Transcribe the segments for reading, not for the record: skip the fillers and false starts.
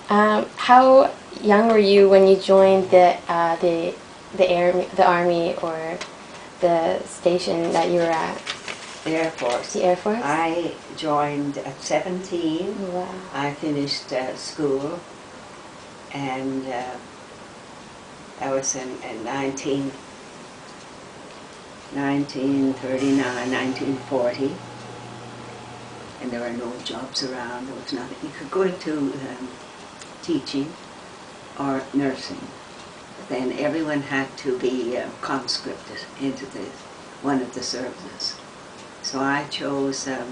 How young were you when you joined the army or the station that you were at? The Air Force. The Air Force? I joined at 17. Wow. I finished school, and that was in 1939, 1940. And there were no jobs around, there was nothing. You could go into teaching or nursing. But then everyone had to be conscripted into one of the services. So I chose the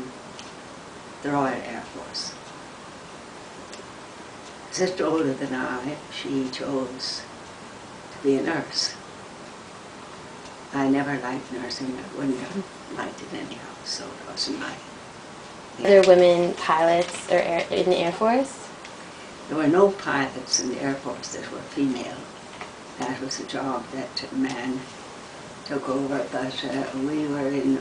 Royal Air Force. A sister older than I, she chose to be a nurse. I never liked nursing. I wouldn't have liked it anyhow, so it wasn't my... Are there women pilots or in the Air Force? There were no pilots in the Air Force that were female. That was a job that a man took over, but we were in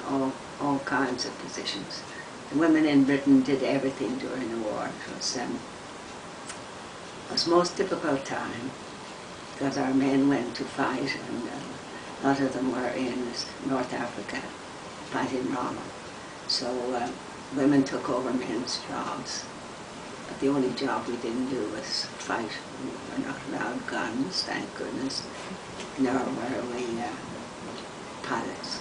all kinds of positions. The women in Britain did everything during the war. It was the most difficult time because our men went to fight, and a lot of them were in North Africa fighting Rama. So women took over men's jobs. But the only job we didn't do was fight. We were not allowed guns, thank goodness, nor were we pilots.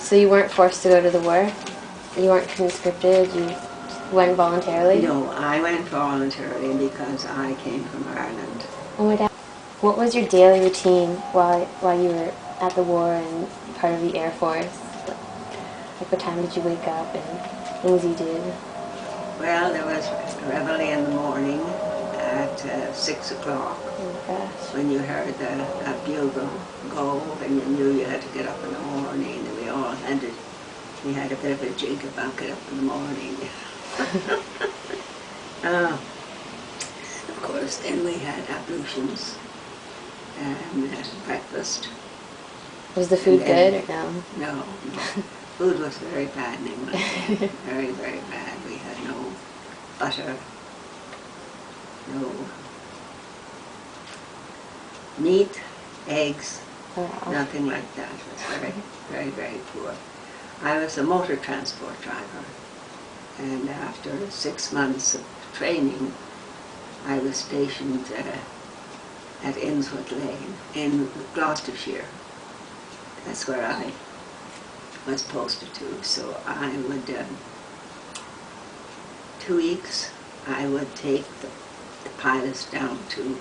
So you weren't forced to go to the war? You weren't conscripted? You went voluntarily? No, I went voluntarily because I came from Ireland. Oh my God. What was your daily routine while you were at the war and part of the Air Force? Like what time did you wake up and things you did? Well, there was reveille in the morning at 6 o'clock. Oh my gosh. When you heard a bugle go, and you knew you had to get up in the morning, and we had a bit of a jig about get up in the morning. Of course, then we had ablutions and breakfast. Was the food good or no? No, no. Food was very bad in England. Very, very bad. We had no butter, no meat, eggs, nothing like that. It was very, very, very poor. I was a motor transport driver, and after 6 months of training, I was stationed at Innswood Lane in Gloucestershire. That's where I was posted to. So I would, 2 weeks, I would take the pilots down to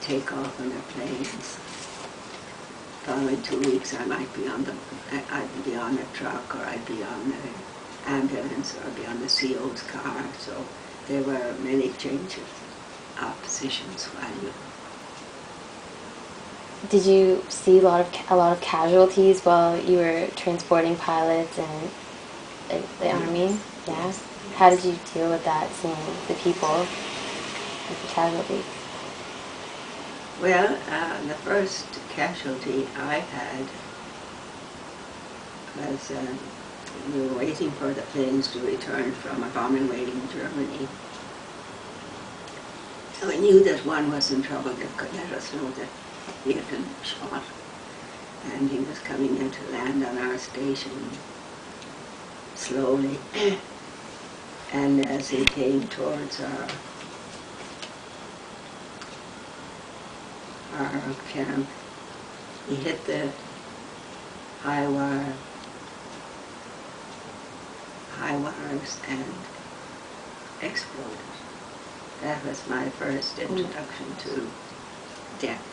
take off on their planes. Following 2 weeks, I might be on I'd be on a truck, or I'd be on the ambulance, or I'd be on the CO's car. So there were many changes of positions while you... Did you see a lot of casualties while you were transporting pilots and the Army? Yeah. Yes. How did you deal with that, seeing the people and the casualties? Well, the first casualty I had was we were waiting for the planes to return from a bombing raid in Germany. So we knew that one was in trouble that could let us know that he had been shot, and he was coming in to land on our station slowly. And as he came towards our camp, he hit the high wires and exploded. That was my first introduction to death,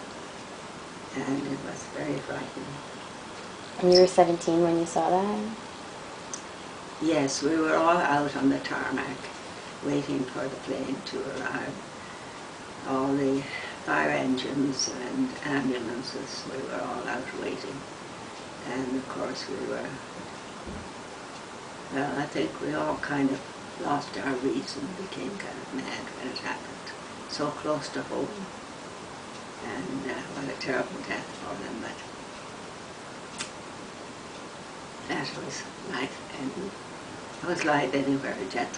and it was very frightening. And you were 17 when you saw that? Yes, we were all out on the tarmac waiting for the plane to arrive. All the fire engines and ambulances, we were all out waiting. And of course we were, well, I think we all kind of lost our reason, became kind of mad when it happened. So close to home. And what a terrible death for them. But that was life, and it was life anywhere in Jet.